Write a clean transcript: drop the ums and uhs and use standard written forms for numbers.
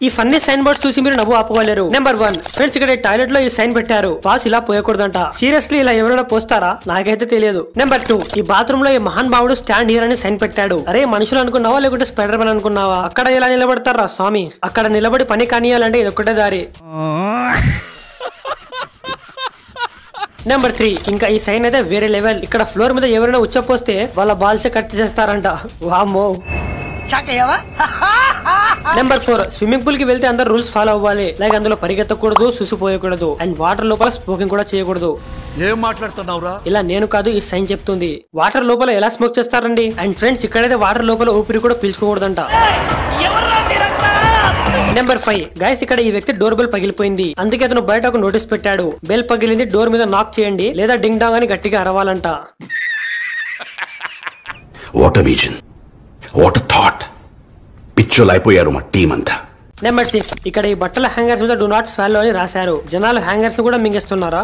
ఈ funny sign board చూసి మీరు నవ్వు ఆపుకోలేరు. నెంబర్ 1 ఫ్రెండ్స్, ఇక్కడ టాయిలెట్ లో ఈ సైన్ పెట్టారు, పాస్ ఇలా పోయకూడదంట. సీరియస్లీ ఇలా ఎవరైనా పోస్తారా? నాకైతే తెలియదు. నెంబర్ 2 ఈ బాత్రూమ్ లో ఈ మహాన్ భావుడు స్టాండ్ హియర్ అని సైన్ పెట్టాడు. అరే మనుషులు అనుకున్నావా లేకుంటే స్పైడర్ మ్యాన్ అనుకున్నావా? అక్కడ ఇలా నిలబడతారా స్వామి? అక్కడ నిలబడి పని కానియాలంటే ఇది ఒక్కటే దారి. నెంబర్ 3 ఇంకా ఈ సైన్ అయితే వేరే లెవెల్. ఇక్కడ ఫ్లోర్ మీద ఎవరైనా ఉచ్చపోస్తే వాళ్ళ బాల్స్ కట్ చేస్తారంట. వామ్మో. నెంబర్ 4 స్విమ్మింగ్ పూల్ కి వెళ్తే అందరు రూల్స్ ఫాలో అవ్వాలి. లైక్ అందులో పరిగెత్తకూడదు, సుసిపోయకూడదు అండ్ వాటర్ లోపల స్మోకింగ్ కూడా చేయకూడదు. ఏం మాట్లాడుతున్నావురా? ఇలా నేను కాదు, ఈ సైన్ చెప్తుంది. వాటర్ లోపల ఎలా స్మోక్ చేస్తారండి? అండ్ ఫ్రెండ్స్, ఇక్కడైతే వాటర్ లోపల ఊపిరి కూడా పీల్చుకోకూడదంట. నెంబర్ 5 గైస్, ఇక్కడ ఈ వ్యక్తి డోర్ బెల్ పగిలిపోయింది. అందుకే అతను బయట ఒక నోటీస్ పెట్టాడు. బెల్ పగిలింది, డోర్ మీద నాక్ చేయండి లేదా డింగ్ డాంగ్ అని గట్టిగా అరవాలంట. What a vision, what a thought. పిచ్చోలు అయిపోయారు మా టీం అంతా. నెంబర్ 6 ఇక్కడ ఈ బట్టల హ్యాంగర్స్ మీద డూ నాట్ స్వాలో అని రాశారు. జనాలు హ్యాంగర్స్ ను కూడా మింగేస్తున్నారా?